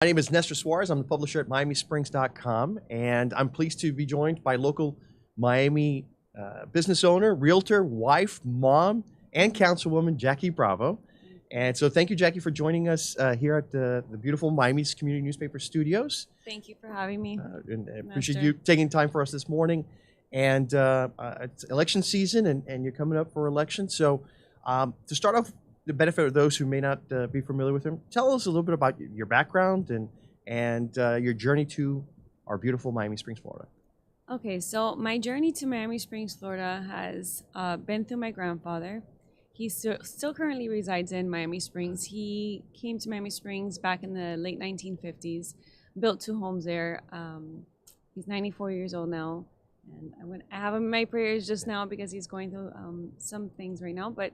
My name is Nestor Suarez. I'm the publisher at MiamiSprings.com, and I'm pleased to be joined by local Miami business owner, realtor, wife, mom, and councilwoman Jacky Bravo. And so thank you, Jacky, for joining us here at the beautiful Miami's Community Newspaper Studios. Thank you for having me. And I appreciate you taking time for us this morning. And it's election season, and you're coming up for election. So to start off, the benefit of those who may not be familiar with him, tell us a little bit about your background and your journey to our beautiful Miami Springs, Florida. Okay, so my journey to Miami Springs, Florida has been through my grandfather. He still currently resides in Miami Springs. He came to Miami Springs back in the late 1950s, built 2 homes there. He's 94 years old now, and I have him in my prayers just now because he's going through some things right now. But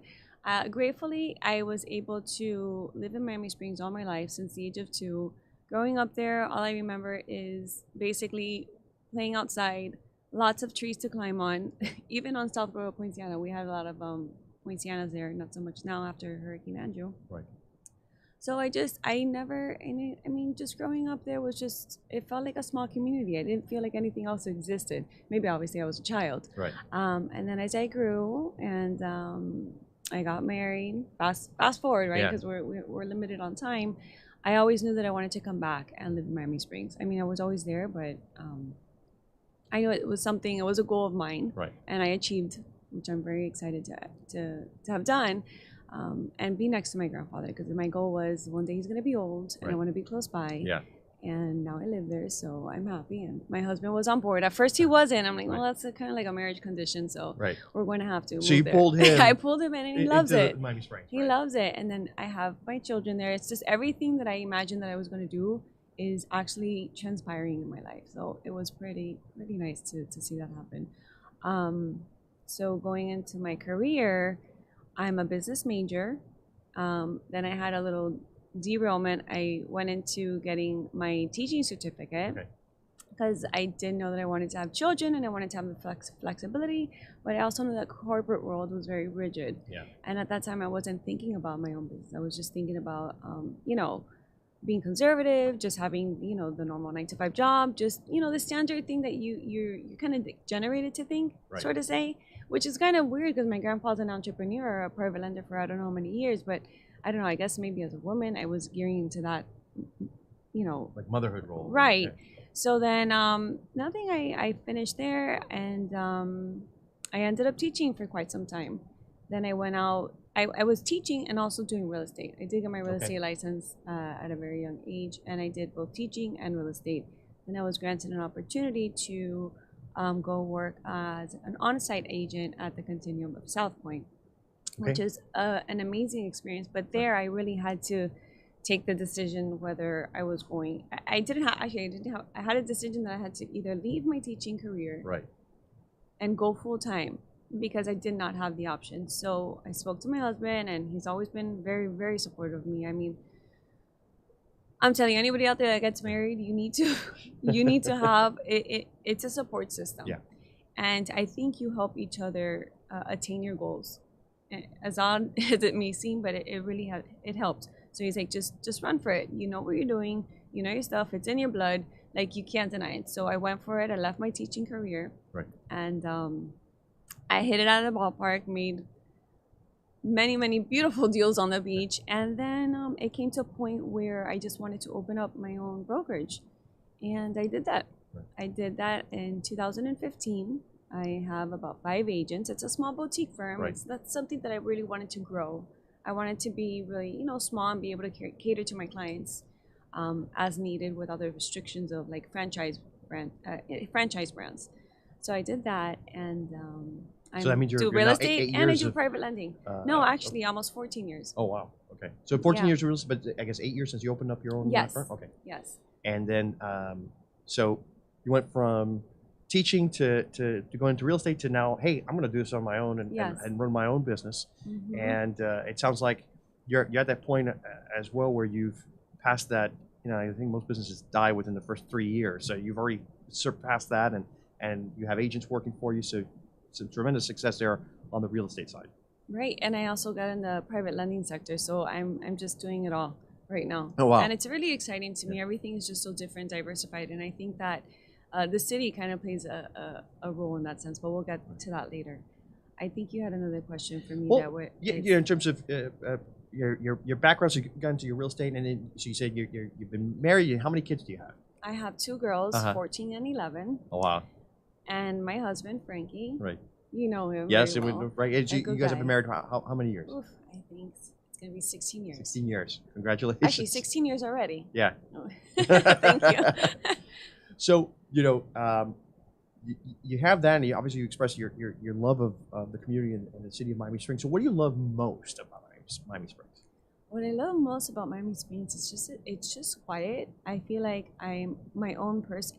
gratefully, I was able to live in Miami Springs all my life since the age of 2. Growing up there, all I remember is basically playing outside, lots of trees to climb on. Even on South Road, Poinciana, we had a lot of Poincianas there, not so much now after Hurricane Andrew. Right. So just growing up there was just, it felt like a small community. I didn't feel like anything else existed. Maybe obviously I was a child. Right. And then as I grew and I got married, fast forward, right? Because we're limited on time. I always knew that I wanted to come back and live in Miami Springs. I mean, I was always there, but I knew it was a goal of mine. Right. And I achieved, which I'm very excited to have done. And be next to my grandfather, because my goal was one day he's going to be old and I want to be close by. Yeah. And now I live there, so I'm happy. And my husband was on board. At first he wasn't. I'm like, well, that's kind of like a marriage condition, so we're going to have to. So you pulled him. I pulled him in, and he loves it. Miami Springs. He loves it. And then I have my children there. It's just everything that I imagined that I was going to do is actually transpiring in my life. So it was pretty nice to see that happen. So going into my career, I'm a business major. Then I had a little derailment. I went into getting my teaching certificate because I did know that I wanted to have children and I wanted to have the flexibility, but I also knew that corporate world was very rigid. Yeah. And at that time, I wasn't thinking about my own business. I was just thinking about, being conservative, just having, the normal 9-to-5 job, just, the standard thing that you're kind of generated to think, sort of say, which is kind of weird because my grandpa's an entrepreneur, a private lender for I don't know how many years, but I don't know, I guess maybe as a woman, I was gearing into that, like motherhood role. Right. Okay. So then I finished there and I ended up teaching for quite some time. Then I went out, I was teaching and also doing real estate. I did get my real estate license at a very young age, and I did both teaching and real estate. Then I was granted an opportunity to go work as an on-site agent at the Continuum of South Point, which is an amazing experience. But there I really had to take the decision whether I was going. I had a decision that I had to either leave my teaching career and go full-time, because I did not have the option. So I spoke to my husband, and he's always been very, very supportive of me. I mean, I'm telling anybody out there that gets married, you need to have it. It's a support system. Yeah. And I think you help each other attain your goals. As odd as it may seem, but it really helped. So he's like, just run for it. You know what you're doing. You know your stuff. It's in your blood. Like, you can't deny it. So I went for it. I left my teaching career. Right. And I hit it out of the ballpark, made many, many beautiful deals on the beach. And then it came to a point where I just wanted to open up my own brokerage. And I did that. I did that in 2015. I have about 5 agents. It's a small boutique firm. That's something that I really wanted to grow. I wanted to be really, small and be able to cater to my clients as needed, with other restrictions of like franchise brands. So I did that, and so that means do real estate and I do private lending. No, actually, almost 14 years. Oh wow. Okay. So 14 years of real estate, but I guess 8 years since you opened up your own firm. Okay. Yes. And then, so you went from teaching to going into real estate to now, hey, I'm going to do this on my own and run my own business. Mm-hmm. And it sounds like you're at that point as well where you've passed that. I think most businesses die within the first 3 years. So you've already surpassed that, and you have agents working for you. So some tremendous success there on the real estate side. Right, and I also got in the private lending sector, so I'm just doing it all. right now. Oh, wow. And it's really exciting to me. Everything is just so different, diversified, and I think that the city kind of plays a role in that sense, but we'll get to that later. I think you had another question for me. Well, in terms of your background, so you got into your real estate, and then, so you said you've been married. How many kids do you have? I have 2 girls, 14 and 11. Oh, wow. And my husband, Frankie. Right. You know him. Yes, very well. right. You guys have been married how many years? Oof, I think it's going to be 16 years. 16 years. Congratulations. Actually, 16 years already. Yeah. Oh. Thank you. So, you have that, and obviously you express your love of the community and the city of Miami Springs. So what do you love most about Miami Springs? What I love most about Miami Springs is it's just quiet. I feel like I'm my own person.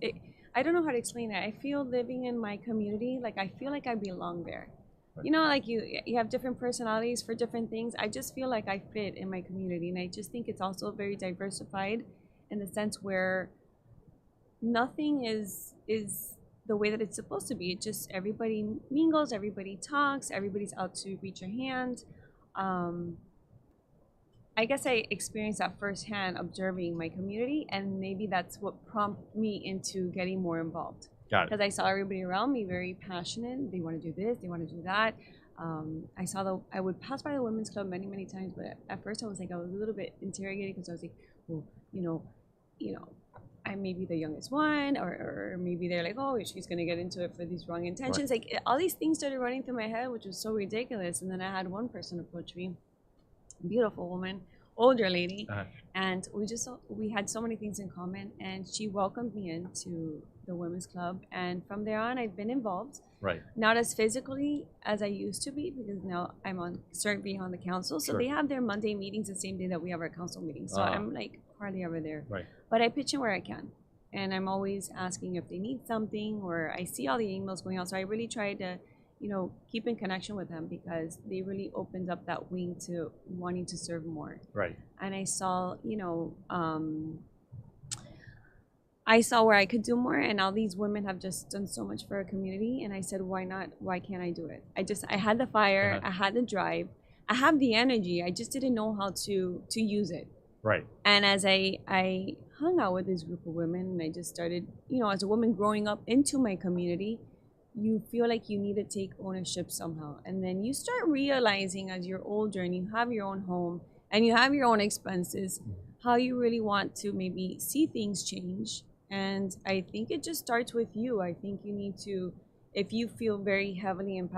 I don't know how to explain it. I feel living in my community, like I feel like I belong there. Right. You know, like you have different personalities for different things. I just feel like I fit in my community, and I just think it's also very diversified in the sense where nothing is the way that it's supposed to be. It just, everybody mingles, everybody talks, everybody's out to reach a hand. I guess I experienced that firsthand observing my community, and maybe that's what prompted me into getting more involved. Got it. Because I saw everybody around me very passionate. They want to do this, they want to do that. I would pass by the women's club many, many times, but at first I was a little bit interrogated because I was like, well, you know, I may be the youngest one, or maybe they're like, oh, she's gonna get into it for these wrong intentions. Right. Like all these things started running through my head, which was so ridiculous. And then I had one person approach me, beautiful woman, older lady, and we had so many things in common, and she welcomed me into the women's club, and from there on I've been involved. Right. Not as physically as I used to be, because now I'm starting being on the council. So they have their Monday meetings the same day that we have our council meetings. So I'm like hardly ever there. Right. But I pitch in where I can, and I'm always asking if they need something, or I see all the emails going out. So I really try to, keep in connection with them, because they really opened up that wing to wanting to serve more. Right. And I saw, I saw where I could do more, and all these women have just done so much for our community. And I said, why not? Why can't I do it? I had the fire, I had the drive, I have the energy. I just didn't know how to use it. Right. And as I hung out with this group of women, and I just started, as a woman growing up into my community, you feel like you need to take ownership somehow. And then you start realizing as you're older and you have your own home and you have your own expenses, how you really want to maybe see things change. And I think it just starts with you. I think you need to, if you feel very heavily and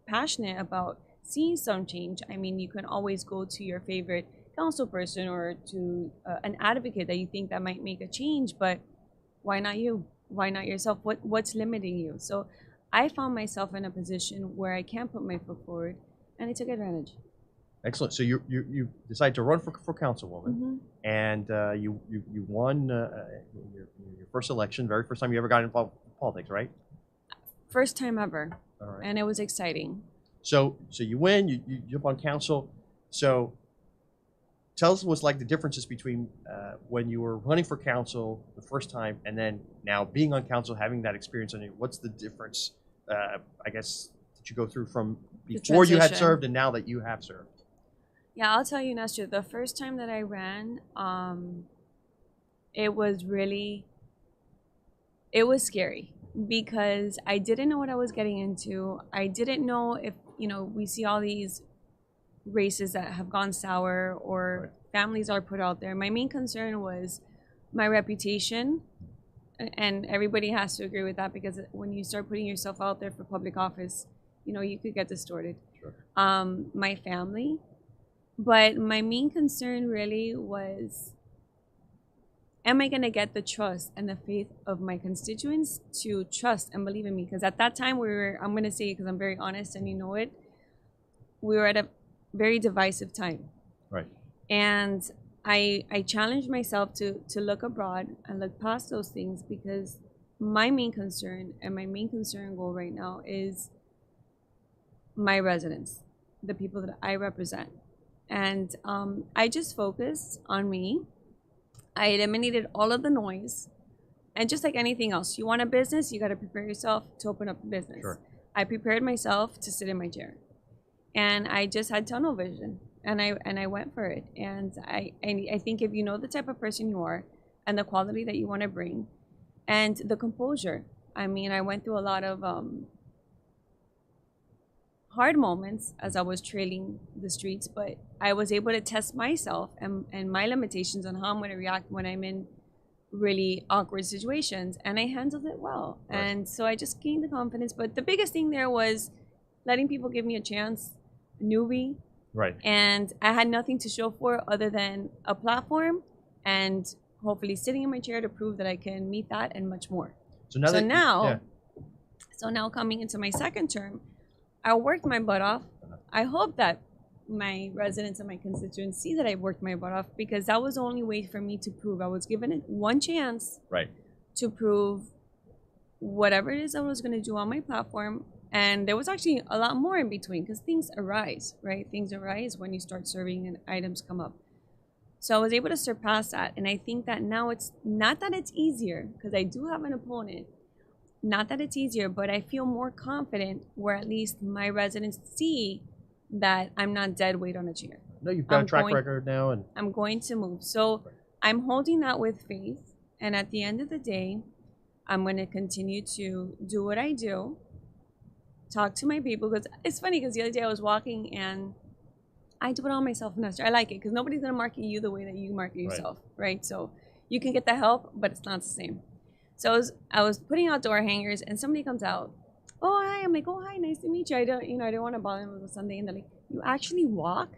passionate about seeing some change, I mean, you can always go to your favorite council person or to an advocate that you think that might make a change, but why not you? Why not yourself? What's limiting you? So I found myself in a position where I can put my foot forward, and I took advantage. Excellent. So you decided to run for councilwoman, and you won your first election, very first time you ever got involved in politics, right? First time ever. All right. And it was exciting. So you win, you jump on council. So tell us what's like the differences between when you were running for council the first time and then now being on council, having that experience on you. What's the difference, I guess, that you go through from before you had served and now that you have served? Yeah, I'll tell you, Nestor, the first time that I ran, it was scary because I didn't know what I was getting into. I didn't know if, we see all these races that have gone sour or families are put out there. My main concern was my reputation, and everybody has to agree with that, because when you start putting yourself out there for public office, you could get distorted. Sure. My family, but my main concern really was, am I going to get the trust and the faith of my constituents to trust and believe in me? Because at that time I'm going to say it because I'm very honest and we were at a very divisive time. Right. And I challenged myself to look abroad and look past those things, because my main concern and my main concern goal right now is my residents, the people that I represent. And I just focused on me. I eliminated all of the noise. And just like anything else, you want a business, you got to prepare yourself to open up a business. Sure. I prepared myself to sit in my chair. And I just had tunnel vision. and I went for it. And I think if you know the type of person you are and the quality that you want to bring and the composure. I mean, I went through a lot of hard moments as I was trailing the streets, but I was able to test myself and my limitations on how I'm going to react when I'm in really awkward situations, and I handled it well. Right. And so I just gained the confidence. But the biggest thing there was letting people give me a chance, newbie. Right. And I had nothing to show for other than a platform and hopefully sitting in my chair to prove that I can meet that and much more. So now coming into my second term, I worked my butt off. I hope that my residents and my constituents see that I worked my butt off, because that was the only way for me to prove. I was given it one chance to prove whatever it is I was going to do on my platform. And there was actually a lot more in between, because things arise, right? Things arise when you start serving and items come up. So I was able to surpass that. And I think that now it's not that it's easier, because I do have an opponent. Not that it's easier, but I feel more confident where at least my residents see that I'm not dead weight on a chair. No, you've got a track record now. And I'm going to move. So I'm holding that with faith. And at the end of the day, I'm going to continue to do what I do. Talk to my people, because it's funny, because the other day I was walking and I do it all myself, Nestor. I like it because nobody's going to market you the way that you market yourself, right? So you can get the help, but it's not the same. So I was putting out door hangers and somebody comes out. Oh, hi. I'm like, oh, hi, nice to meet you. I don't want to bother them with Sunday. And they're like, you actually walk?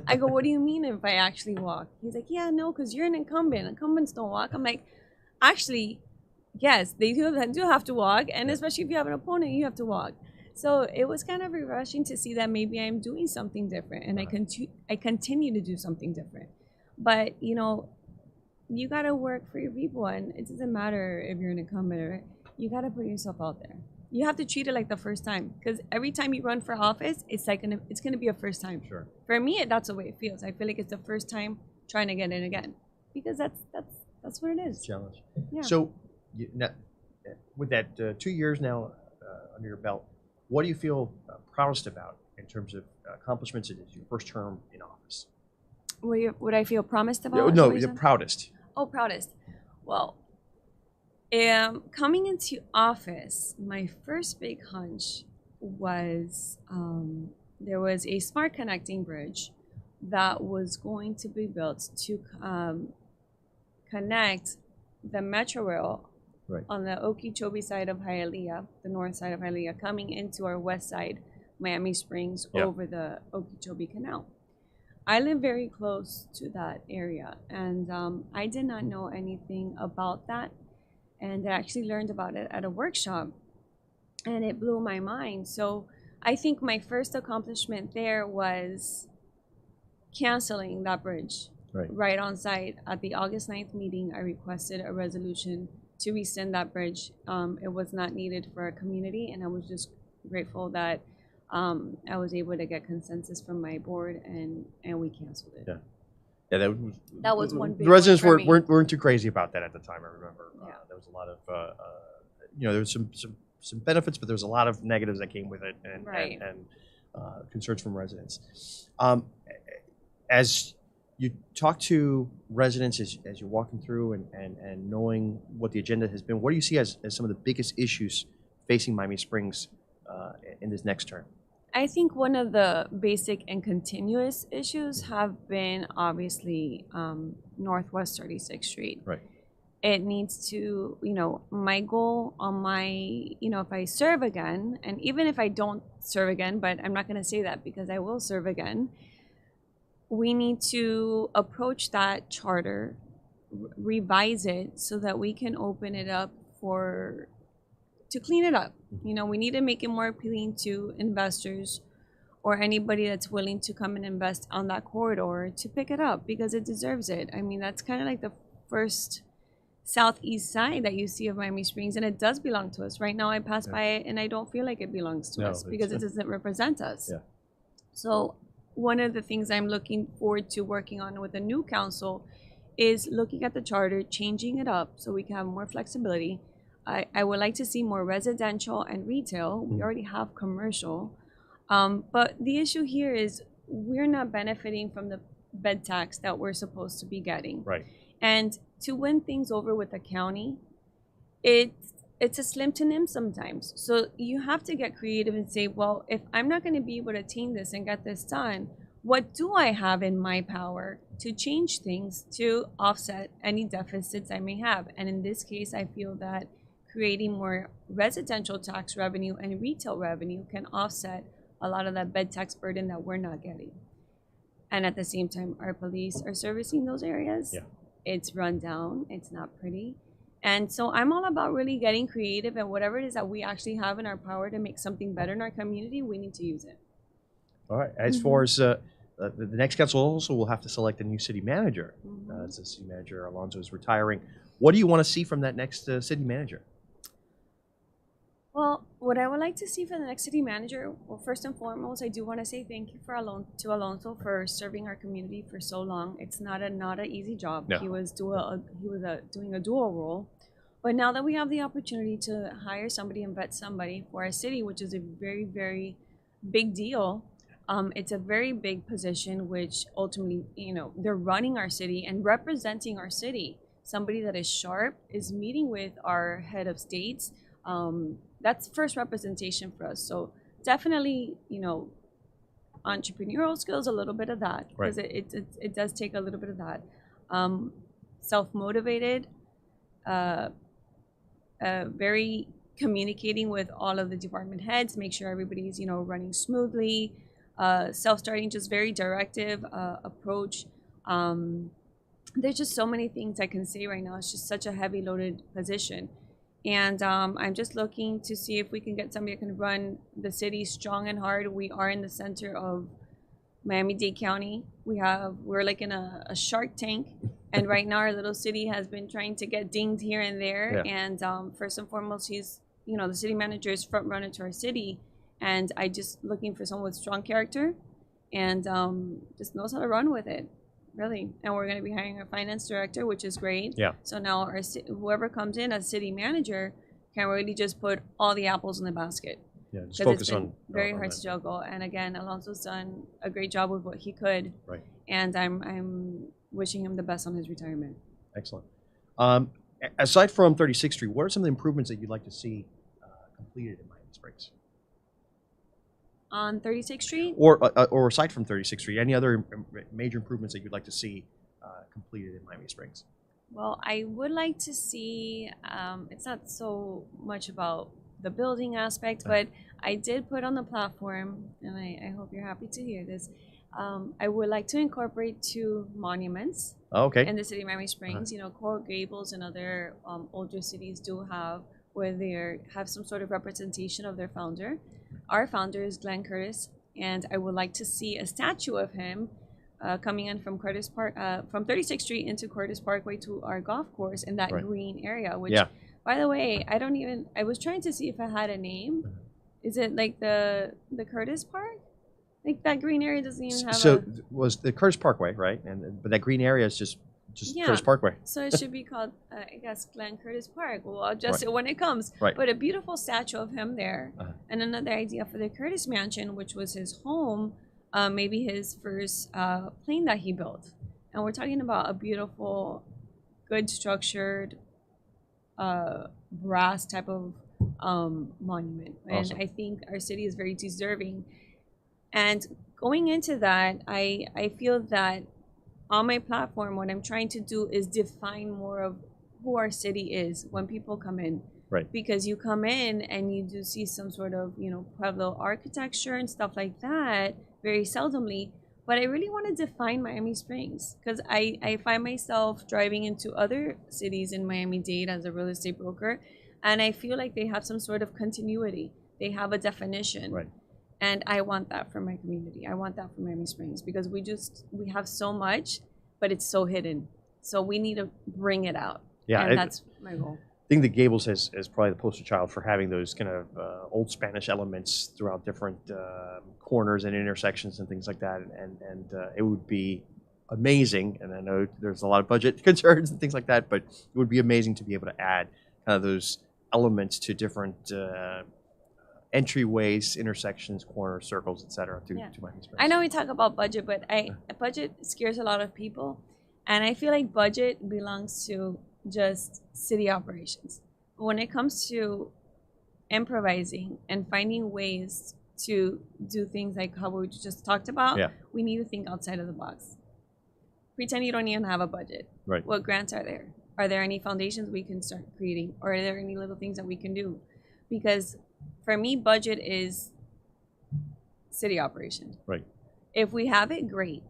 I go, what do you mean if I actually walk? He's like, yeah, no, because you're an incumbent. Incumbents don't walk. I'm like, actually, yes, they do have to walk. And especially if you have an opponent, you have to walk. So it was kind of refreshing to see that maybe I'm doing something different, and I continue to do something different. But, you got to work for your people, and it doesn't matter if you're an incumbent or you got to put yourself out there. You have to treat it like the first time, because every time you run for office, it's going to be a first time. Sure. For me, that's the way it feels. I feel like it's the first time trying to get in again, because that's what it is. Challenge. Yeah. So with that 2 years now under your belt, what do you feel proudest about in terms of accomplishments in your first term in office? What I feel promised about? No, you're proudest. Oh, proudest. Well, coming into office, my first big hunch was there was a smart connecting bridge that was going to be built to connect the Metro Rail on the Okeechobee side of Hialeah, the north side of Hialeah, coming into our west side, Miami Springs, over the Okeechobee Canal. I live very close to that area, and I did not know anything about that. And I actually learned about it at a workshop, and it blew my mind. So I think my first accomplishment there was canceling that bridge right on site. At the August 9th meeting, I requested a resolution to rescind that bridge. It was not needed for our community, and I was just grateful that I was able to get consensus from my board, and we canceled it. Yeah, that was one big. The residents weren't too crazy about that at the time. I remember there was a lot of there was some benefits, but there was a lot of negatives that came with it, and concerns from residents. As you talk to residents as you're walking through and knowing what the agenda has been, what do you see as some of the biggest issues facing Miami Springs in this next term? I think one of the basic and continuous issues have been obviously Northwest 36th Street. Right. It needs to, my goal on if I serve again, and even if I don't serve again, but I'm not going to say that because I will serve again, we need to approach that charter, revise it so that we can open it up to clean it up. We need to make it more appealing to investors or anybody that's willing to come and invest on that corridor to pick it up, because it deserves it. I mean, that's kind of like the first southeast side that you see of Miami Springs, and it does belong to us. Right now I pass by it and I don't feel like it belongs to us because it doesn't represent us. Yeah. So one of the things I'm looking forward to working on with the new council is looking at the charter, changing it up so we can have more flexibility. I would like to see more residential and retail. We already have commercial. But the issue here is we're not benefiting from the bed tax that we're supposed to be getting. Right. And to win things over with the county, it's a slim to name sometimes. So you have to get creative and say, well, if I'm not going to be able to attain this and get this done, what do I have in my power to change things to offset any deficits I may have? And in this case, I feel that creating more residential tax revenue and retail revenue can offset a lot of that bed tax burden that we're not getting. And at the same time, our police are servicing those areas. Yeah. It's run down. It's not pretty. And so I'm all about really getting creative, and whatever it is that we actually have in our power to make something better in our community, we need to use it. All right. As far as the next council also will have to select a new city manager. As the city manager, Alonso, is retiring. What do you want to see from that next city manager? Well, what I would like to see for the next city manager, well, first and foremost, I do want to say thank you to Alonso for serving our community for so long. It's not an easy job. No. He was doing a dual role. But now that we have the opportunity to hire somebody and vet somebody for our city, which is a very, very big deal, it's a very big position, which ultimately, they're running our city and representing our city. Somebody that is sharp is meeting with our head of states. That's first representation for us. So definitely, entrepreneurial skills, a little bit of that, because it does take a little bit of that. Self-motivated, very communicating with all of the department heads, make sure everybody's, running smoothly, self-starting, just very directive approach. There's just so many things I can say right now. It's just such a heavy loaded position. And I'm just looking to see if we can get somebody that can run the city strong and hard. We are in the center of Miami-Dade County. We're like in a shark tank. And right now our little city has been trying to get dinged here and there. Yeah. And first and foremost, he's, the city manager is front runner to our city. And I just looking for someone with strong character and just knows how to run with it. Really. And we're going to be hiring a finance director, which is great. Yeah. So now whoever comes in as city manager can really just put all the apples in the basket. Yeah, just focus on very hard that. to juggle. And again, Alonso's done a great job with what he could. Right. And I'm wishing him the best on his retirement. Excellent. Aside from 36th Street, what are some of the improvements that you'd like to see completed in Miami Springs? On 36th Street? Or aside from 36th Street, any other major improvements that you'd like to see completed in Miami Springs? Well, I would like to see, it's not so much about the building aspect, but I did put on the platform, and I hope you're happy to hear this, I would like to incorporate 2 monuments in the city of Miami Springs. Coral Gables and other older cities do have, where they have some sort of representation of their founder. Our founder is Glenn Curtis, and I would like to see a statue of him coming in from Curtis Park, from 36th Street into Curtis Parkway to our golf course in that green area. Which, by the way, I was trying to see if it had a name. Is it like the Curtis Park? Like that green area doesn't even have. So was the Curtis Parkway, right? But that green area is just Curtis Parkway. So it should be called, I guess, Glenn Curtis Park. Well, I'll adjust it when it comes. Right. But a beautiful statue of him there. And another idea for the Curtis Mansion, which was his home, maybe his first plane that he built. And we're talking about a beautiful, good structured, brass type of monument. And I think our city is very deserving. And going into that, I feel that on my platform, what I'm trying to do is define more of who our city is when people come in. Right. Because you come in and you do see some sort of, Pueblo architecture and stuff like that, very seldomly. But I really want to define Miami Springs, because I find myself driving into other cities in Miami-Dade as a real estate broker, and I feel like they have some sort of continuity. They have a definition. Right. And I want that for my community. I want that for Miami Springs, because we have so much, but it's so hidden. So we need to bring it out. Yeah, and that's my goal. I think the Gables is probably the poster child for having those kind of old Spanish elements throughout different corners and intersections and things like that. And it would be amazing. And I know there's a lot of budget concerns and things like that, but it would be amazing to be able to add kind of those elements to different entryways, intersections, corners, circles, etc. to my space. I know we talk about budget, but budget scares a lot of people, and I feel like budget belongs to just city operations. When it comes to improvising and finding ways to do things like how we just talked about, we need to think outside of the box. Pretend you don't even have a budget. Right. What grants are there? Are there any foundations we can start creating? Or are there any little things that we can do? Because for me, budget is city operation. Right. If we have it, great.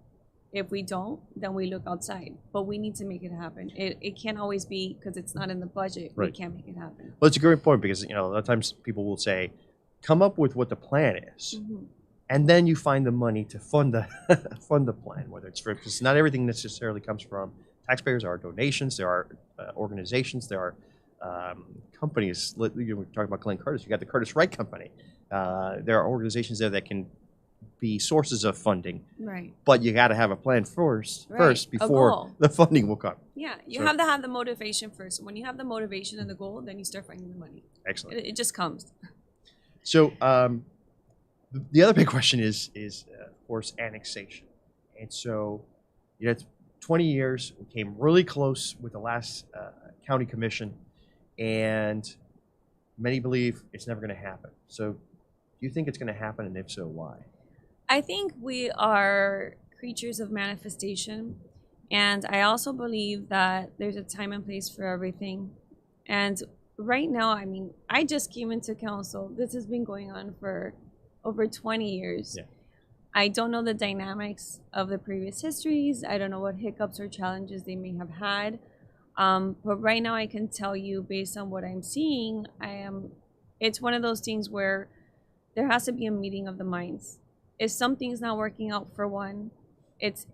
If we don't, then we look outside. But we need to make it happen. It can't always be because it's not in the budget. Right. We can't make it happen. Well, it's a great point because, a lot of times people will say, come up with what the plan is. Mm-hmm. And then you find the money to fund the plan, whether it's because not everything necessarily comes from taxpayers. There are donations, there are organizations, there are companies. We're talking about Glenn Curtis. You got the Curtis Wright Company. There are organizations there that can be sources of funding. Right. But you got to have a plan first before the funding will come. Yeah, you have to have the motivation first. When you have the motivation and the goal, then you start finding the money. Excellent. It just comes. So. The other big question is of course, annexation. And so, it's 20 years. We came really close with the last county commission, and many believe it's never going to happen. So, do you think it's going to happen, and if so, why? I think we are creatures of manifestation, and I also believe that there's a time and place for everything. And right now, I just came into council. This has been going on for over 20 years. Yeah. I don't know the dynamics of the previous histories. I don't know what hiccups or challenges they may have had. But right now I can tell you based on what I'm seeing, it's one of those things where there has to be a meeting of the minds. If something's not working out for one,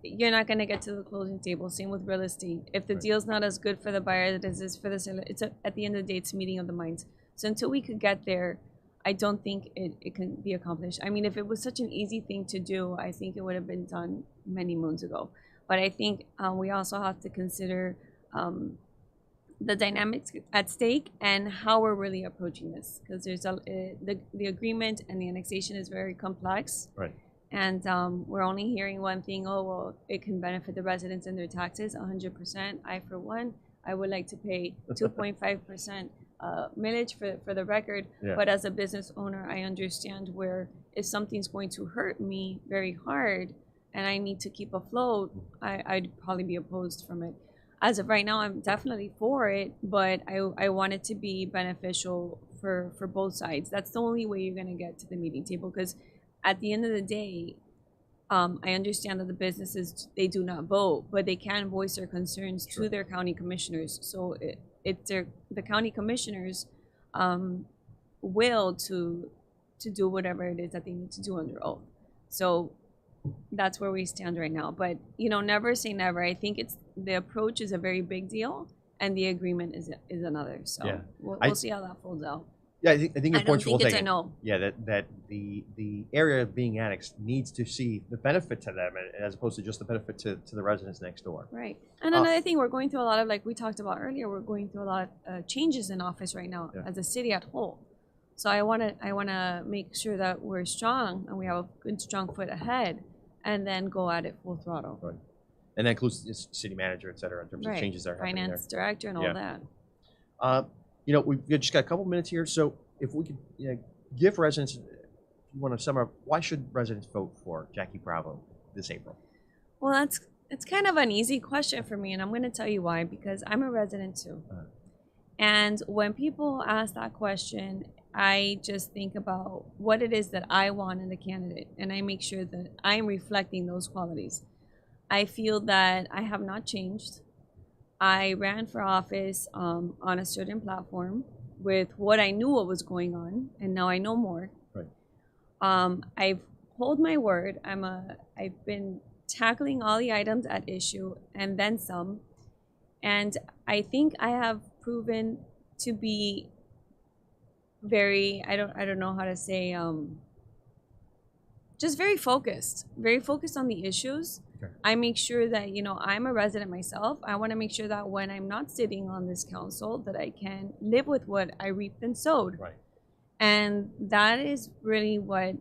you're not going to get to the closing table. Same with real estate. If the deal's not as good for the buyer as it is for the seller, at the end of the day, it's a meeting of the minds. So until we could get there, I don't think it can be accomplished. If it was such an easy thing to do, I think it would have been done many moons ago. But I think we also have to consider the dynamics at stake and how we're really approaching this. Because there's the agreement and the annexation is very complex. Right. And we're only hearing one thing, it can benefit the residents and their taxes 100%. I, for one, I would like to pay 2.5%. Millage for the record, but as a business owner, I understand where if something's going to hurt me very hard and I need to keep afloat, I'd probably be opposed from it. As of right now, I'm definitely for it, but I want it to be beneficial for both sides. That's the only way you're going to get to the meeting table, because at the end of the day, I understand that the businesses, they do not vote, but they can voice their concerns to their county commissioners. So the county commissioners will to do whatever it is that they need to do under oath. So that's where we stand right now. But never say never. I think the approach is a very big deal, and the agreement is another. So we'll see how that folds out. Yeah, I think your point's well taken. I know. Yeah, that the area being annexed needs to see the benefit to them, as opposed to just the benefit to the residents next door. Right. And another thing, we're going through a lot of, like we talked about earlier, we're going through a lot of changes in office right now as a city at whole. So I wanna make sure that we're strong and we have a good strong foot ahead, and then go at it full throttle. Right. And that includes the city manager, et cetera, in terms of changes that are happening there. Finance director and all that. We've just got a couple minutes here, so if we could give residents, if you want to sum up, why should residents vote for Jacky Bravo this April? Well, it's kind of an easy question for me, and I'm going to tell you why, because I'm a resident too. And when people ask that question, I just think about what it is that I want in a candidate, and I make sure that I'm reflecting those qualities. I feel that I have not changed. I ran for office on a certain platform with what I knew what was going on, and now I know more. Right. I've hold my word. I've been tackling all the items at issue and then some, and I think I have proven to be very, I don't know how to say, just very focused on the issues. Okay. I make sure that, I'm a resident myself. I want to make sure that when I'm not sitting on this council, that I can live with what I reaped and sowed. Right. And that is really what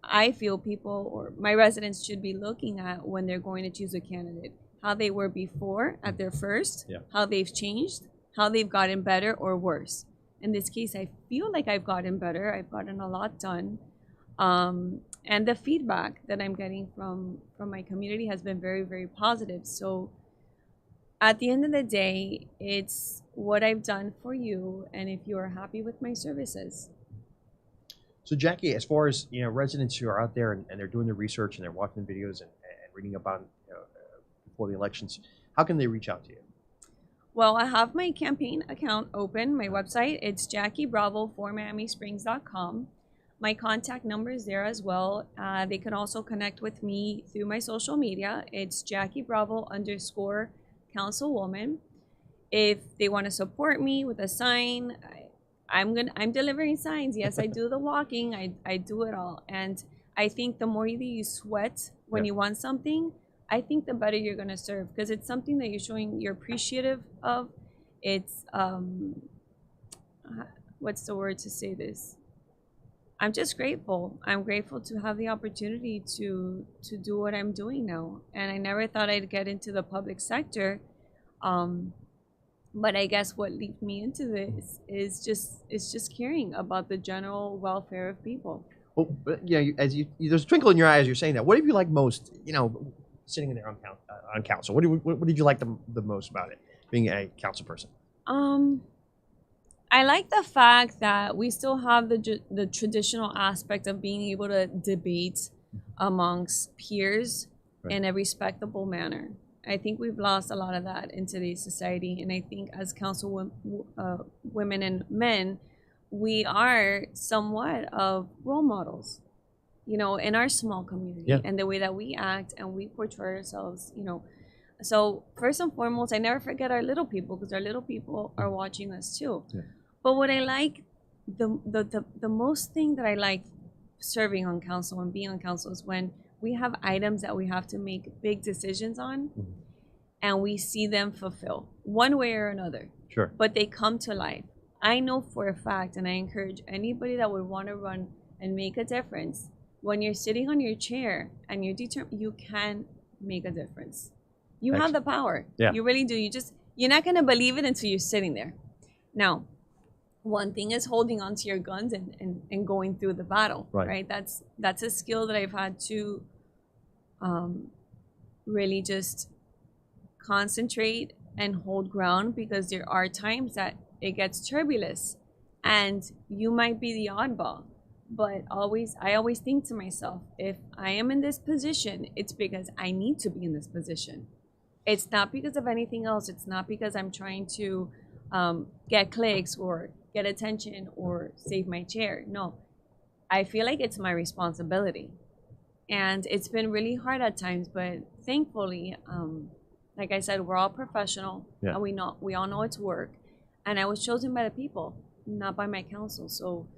I feel people or my residents should be looking at when they're going to choose a candidate. How they were before at their first, how they've changed, how they've gotten better or worse. In this case, I feel like I've gotten better. I've gotten a lot done. And the feedback that I'm getting from my community has been very, very positive. So at the end of the day, it's what I've done for you, and if you are happy with my services. So Jacky, as far as residents who are out there and they're doing their research and they're watching videos and reading about before the elections, how can they reach out to you? Well, I have my campaign account open, my website. It's Jacky Bravo for MiamiSprings.com. My contact number is there as well. They can also connect with me through my social media. It's Jacky Bravo _ Councilwoman. If they want to support me with a sign, I'm delivering signs. Yes, I do the walking. I do it all. And I think the more that you sweat when you want something, I think the better you're going to serve, because it's something that you're showing you're appreciative of. It's what's the word to say this? I'm just grateful. I'm grateful to have the opportunity to do what I'm doing now. And I never thought I'd get into the public sector. But I guess what leads me into this is just caring about the general welfare of people. Well, there's a twinkle in your eye as you're saying that. What have you liked most, sitting in there on council? What did you like the most about it, being a council person? I like the fact that we still have the traditional aspect of being able to debate amongst peers in a respectable manner. I think we've lost a lot of that in today's society, and I think as council women and men, we are somewhat of role models, in our small community and the way that we act and we portray ourselves, So first and foremost, I never forget our little people, because our little people are watching us too. Yeah. But what I like, the most thing that I like serving on council and being on council is when we have items that we have to make big decisions on, and we see them fulfill one way or another. Sure. But they come to life. I know for a fact, and I encourage anybody that would want to run and make a difference, when you're sitting on your chair and you're determined, you can make a difference. You have the power. Yeah. You really do. You're not going to believe it until you're sitting there. Now, one thing is holding on to your guns and going through the battle, right? That's a skill that I've had to really just concentrate and hold ground, because there are times that it gets turbulent and you might be the oddball. But I always think to myself, if I am in this position, it's because I need to be in this position. It's not because of anything else. It's not because I'm trying to get clicks or get attention or save my chair. No, I feel like it's my responsibility. And it's been really hard at times, but thankfully, like I said, we're all professional, and we all know it's work. And I was chosen by the people, not by my council. So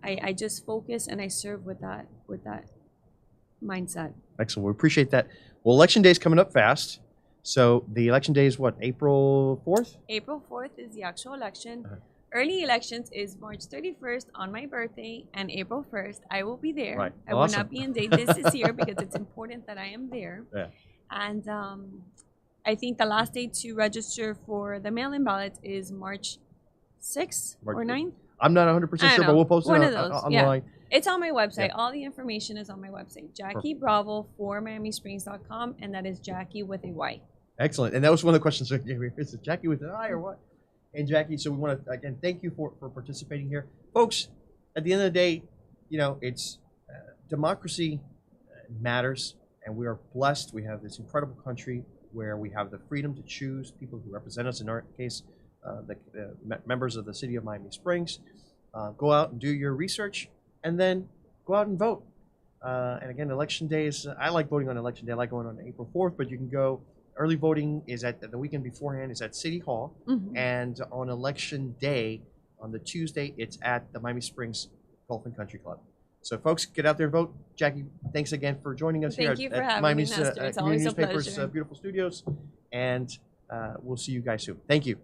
I just focus and I serve with that mindset. Excellent. We appreciate that. Well, election day is coming up fast. So the election day is what, April 4th? April 4th is the actual election. Early elections is March 31st on my birthday, and April 1st I will be there. Right. I will not be in date. This is here because it's important that I am there. Yeah. And I think the last day to register for the mail-in ballot is March 6th or 9th. I'm not 100% sure, but we'll post it online. It's on my website. All the information is on my website, Jacky Bravo for MiamiSprings.com, and that is Jacky with a Y. Excellent. And that was one of the questions. Is it Jacky with an I or what? And Jacky, so we want to, again, thank you for participating here. Folks, at the end of the day, it's democracy matters, and we are blessed. We have this incredible country where we have the freedom to choose people who represent us. In our case, the members of the city of Miami Springs. Go out and do your research, and then go out and vote. And again, election day is, I like voting on election day. I like going on April 4th, but you can go, early voting is at the weekend beforehand is at City Hall. And on election day, on the Tuesday, it's at the Miami Springs Golf and Country Club. So folks, get out there and vote. Jacky, thanks again for joining us here at Miami's It's always a pleasure. Beautiful studios. And we'll see you guys soon. Thank you.